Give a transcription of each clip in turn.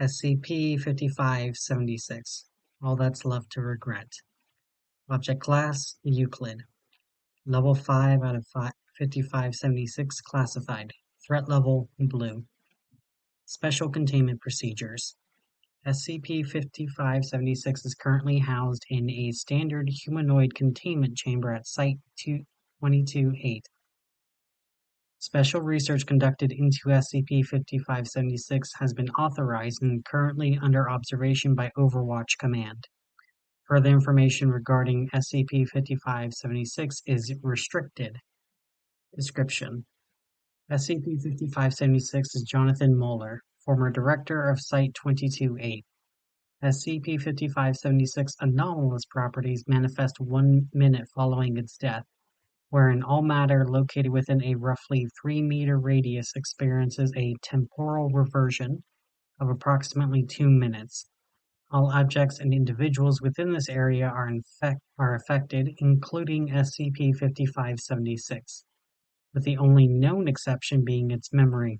SCP-5576. All that's left to regret. Object Class: Euclid. Level 5 out of 5576 classified. Threat level: Blue. Special Containment Procedures. SCP-5576 is currently housed in a standard humanoid containment chamber at Site-22-8. Special research conducted into SCP-5576 has been authorized and currently under observation by Overwatch Command. Further information regarding SCP-5576 is restricted. Description: SCP-5576 is Jonathan Moeller, former director of Site-22-8. SCP-5576 anomalous properties manifest 1 minute following its death, wherein all matter located within a roughly 3-meter radius experiences a temporal reversion of approximately 2 minutes. All objects and individuals within this area are affected, including SCP-5576, with the only known exception being its memory.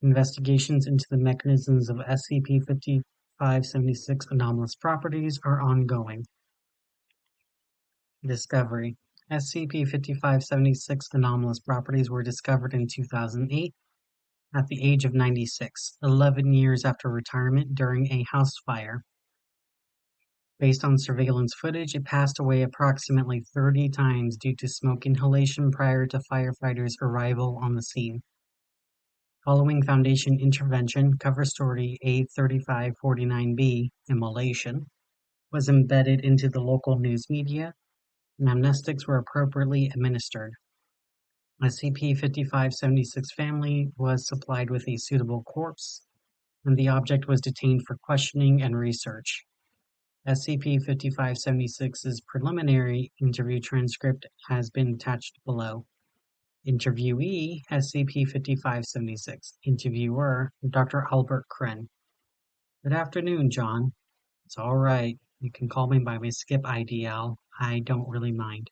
Investigations into the mechanisms of SCP-5576 anomalous properties are ongoing. Discovery: SCP-5576 anomalous properties were discovered in 2008 at the age of 96, 11 years after retirement during a house fire. Based on surveillance footage, it passed away approximately 30 times due to smoke inhalation prior to firefighters' arrival on the scene. Following Foundation intervention, cover story A3549B, Immolation, was embedded into the local news media, and amnestics were appropriately administered. SCP-5576 family was supplied with a suitable corpse, and the object was detained for questioning and research. SCP-5576's preliminary interview transcript has been attached below. Interviewee: SCP-5576. Interviewer: Dr. Albert Kren. Good afternoon, John. It's all right. You can call me by my skip ID, Al. I don't really mind.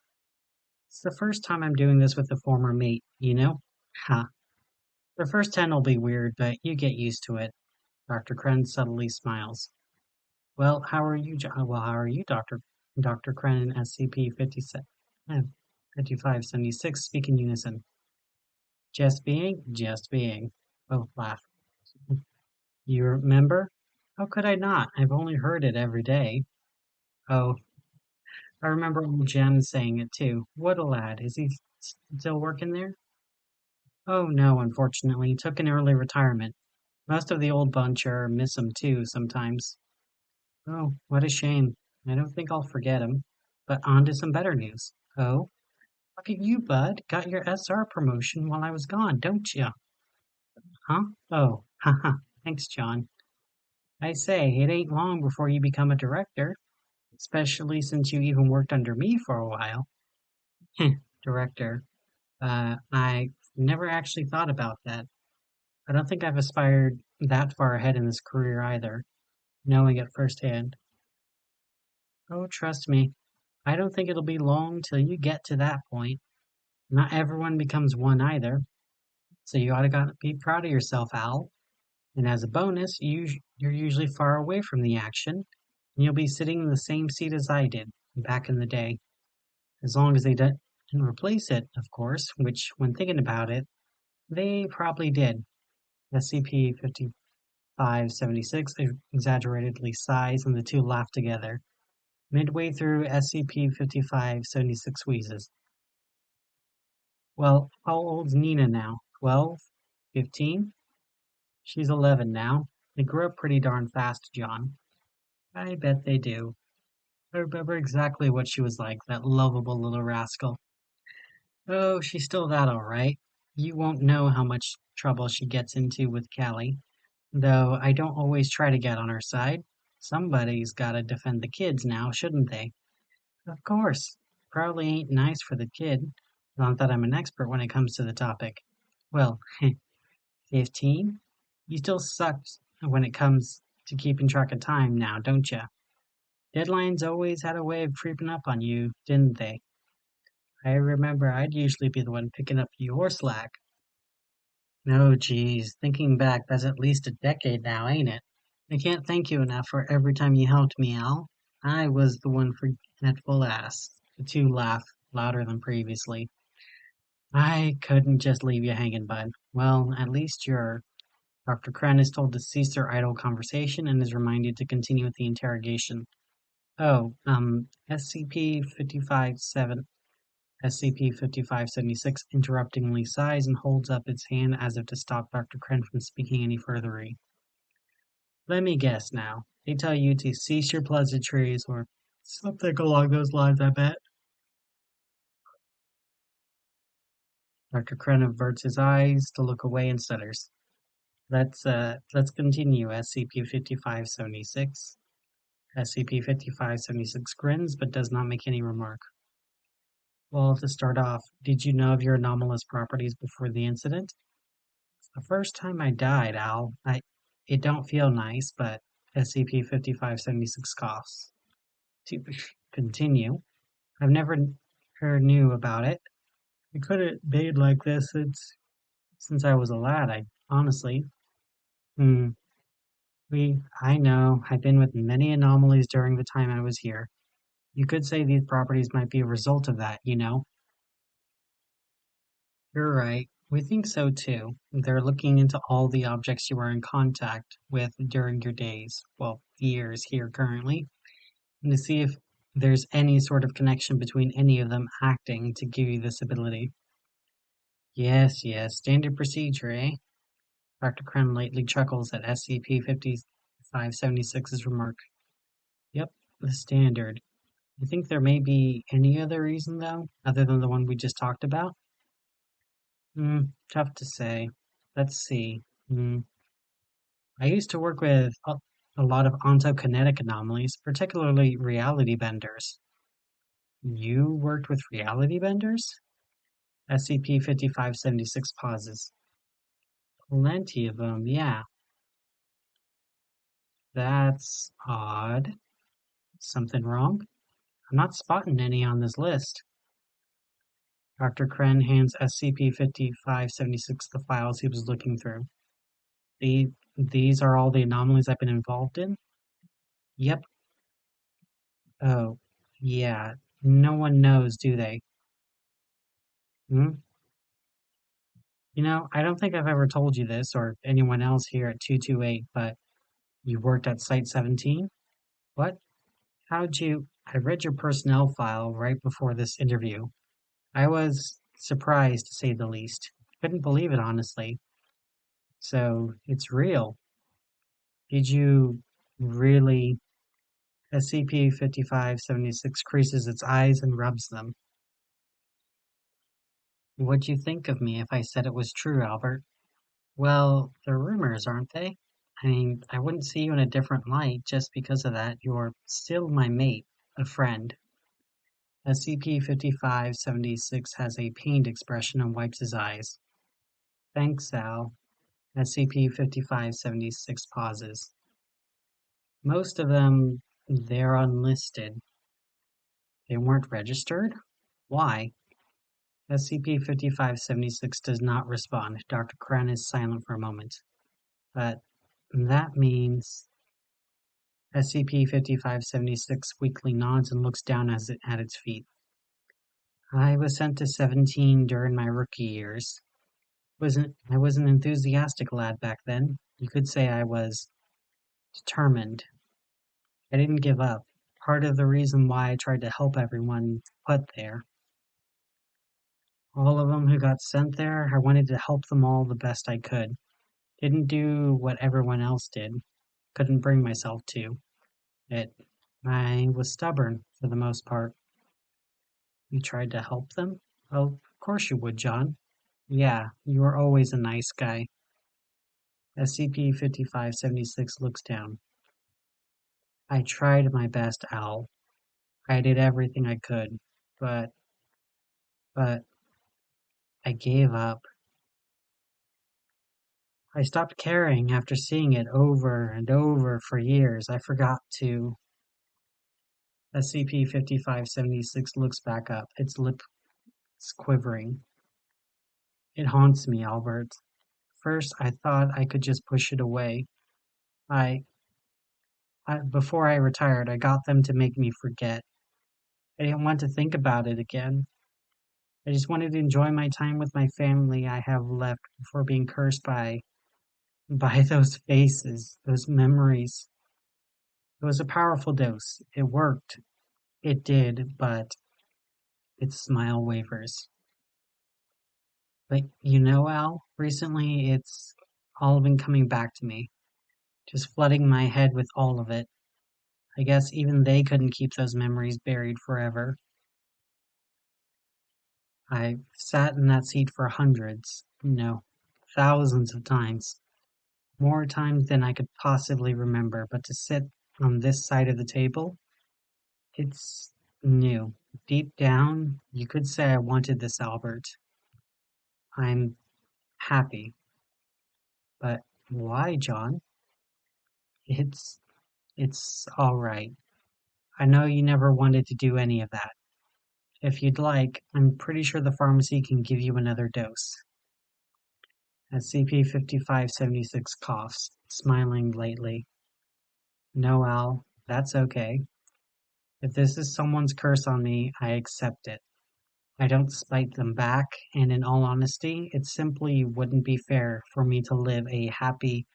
It's the first time I'm doing this with a former mate, you know? Ha. The first 10 will be weird, but you get used to it. Dr. Kren subtly smiles. Well, how are you, Dr. Kren and SCP-5576 speak in unison. Just being. Both laugh. You remember? How could I not? I've only heard it every day. Oh, I remember old Jem saying it too. What a lad. Is he still working there? Oh no, unfortunately. He took an early retirement. Most of the old bunch miss him too sometimes. Oh, what a shame. I don't think I'll forget him. But on to some better news. Oh? Look at you, bud. Got your SR promotion while I was gone, don't you? Huh? Oh, haha. Thanks, John. I say, it ain't long before you become a director. Especially since you even worked under me for a while. Director. I never actually thought about that. I don't think I've aspired that far ahead in this career either, knowing it firsthand. Oh, trust me, I don't think it'll be long till you get to that point. Not everyone becomes one either, so you gotta be proud of yourself, Al. And as a bonus, you're usually far away from the action, and you'll be sitting in the same seat as I did back in the day. As long as they didn't replace it, of course, which, when thinking about it, they probably did. SCP-5576 exaggeratedly sighs, and the two laugh together. Midway through, SCP-5576 wheezes. Well, how old's Nina now? 12? 15? She's 11 now. They grew up pretty darn fast, John. I bet they do. I remember exactly what she was like, that lovable little rascal. Oh, she's still that all right. You won't know how much trouble she gets into with Callie, though I don't always try to get on her side. Somebody's gotta defend the kids now, shouldn't they? Of course. Probably ain't nice for the kid. Not that I'm an expert when it comes to the topic. Well, 15? You still suck when it comes to keeping track of time now, don't ya? Deadlines always had a way of creeping up on you, didn't they? I remember I'd usually be the one picking up your slack. No, geez, thinking back, that's at least a decade now, ain't it? I can't thank you enough for every time you helped me, Al. I was the one forgetful ass. The two laughed louder than previously. I couldn't just leave you hanging, bud. Well, at least you're. Dr. Kren is told to cease their idle conversation and is reminded to continue with the interrogation. Oh, SCP-5576 interruptingly sighs and holds up its hand as if to stop Dr. Kren from speaking any further. Let me guess now. They tell you to cease your pleasantries or something along those lines, I bet. Dr. Kren averts his eyes to look away and stutters. Let's continue, SCP-5576. SCP-5576 grins but does not make any remark. Well, to start off, did you know of your anomalous properties before the incident? The first time I died, Al, it don't feel nice, but SCP-5576 coughs. To continue, I've never heard knew about it. I couldn't made like this since I was a lad, I honestly. Hmm. I know, I've been with many anomalies during the time I was here. You could say these properties might be a result of that, you know? You're right. We think so too. They're looking into all the objects you were in contact with during your days, well, years here currently, and to see if there's any sort of connection between any of them acting to give you this ability. Yes, yes, standard procedure, eh? Dr. Krem lightly chuckles at SCP-5576's remark. Yep, the standard. You think there may be any other reason, though, other than the one we just talked about? Tough to say. Let's see. Hmm. I used to work with a lot of ontokinetic anomalies, particularly reality benders. You worked with reality benders? SCP-5576 pauses. Plenty of them, yeah. That's odd. Something wrong? I'm not spotting any on this list. Dr. Kren hands SCP-5576 the files he was looking through. These are all the anomalies I've been involved in? Yep. Oh, yeah. No one knows, do they? Hmm? You know, I don't think I've ever told you this or anyone else here at 228, but you worked at Site-17? What? How'd you? I read your personnel file right before this interview. I was surprised, to say the least. Couldn't believe it, honestly. So, it's real. Did you really? SCP-5576 creases its eyes and rubs them. What'd you think of me if I said it was true, Albert? Well, they're rumors, aren't they? I mean, I wouldn't see you in a different light just because of that. You're still my mate, a friend. SCP-5576 has a pained expression and wipes his eyes. Thanks, Al. SCP-5576 pauses. Most of them, they're unlisted. They weren't registered? Why? SCP-5576 does not respond. Dr. Kren is silent for a moment. But that means SCP-5576 weakly nods and looks down at its feet. I was sent to 17 during my rookie years. I was an enthusiastic lad back then. You could say I was determined. I didn't give up. Part of the reason why I tried to help everyone put there. All of them who got sent there, I wanted to help them all the best I could. Didn't do what everyone else did. Couldn't bring myself to it. I was stubborn for the most part. You tried to help them? Well, of course you would, John. Yeah, you were always a nice guy. SCP-5576 looks down. I tried my best, Al. I did everything I could, but, but, I gave up. I stopped caring after seeing it over and over for years. I forgot to. SCP-5576 looks back up, its lips quivering. It haunts me, Albert. First, I thought I could just push it away. I, before I retired, I got them to make me forget. I didn't want to think about it again. I just wanted to enjoy my time with my family I have left before being cursed by those faces, those memories. It was a powerful dose. It worked. It did, but its smile wavers. But Al, recently it's all been coming back to me, just flooding my head with all of it. I guess even they couldn't keep those memories buried forever. I've sat in that seat for hundreds, no, thousands of times. More times than I could possibly remember, but to sit on this side of the table, it's new. Deep down, you could say I wanted this, Albert. I'm happy. But why, John? It's it's all right. I know you never wanted to do any of that. If you'd like, I'm pretty sure the pharmacy can give you another dose. SCP-5576 coughs, smiling lightly. No, Al, that's okay. If this is someone's curse on me, I accept it. I don't spite them back, and in all honesty, it simply wouldn't be fair for me to live a happy,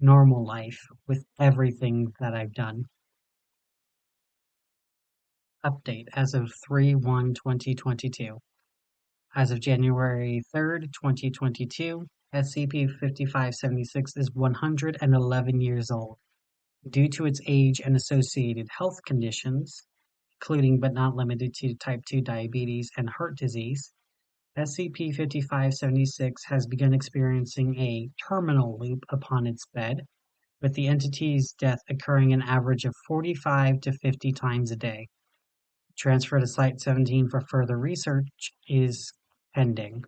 normal life with everything that I've done. Update as of 3/1/2022. As of January 3rd, 2022, SCP-5576 is 111 years old. Due to its age and associated health conditions, including but not limited to type 2 diabetes and heart disease, SCP-5576 has begun experiencing a terminal loop upon its bed, with the entity's death occurring an average of 45 to 50 times a day. Transfer to Site-17 for further research is pending.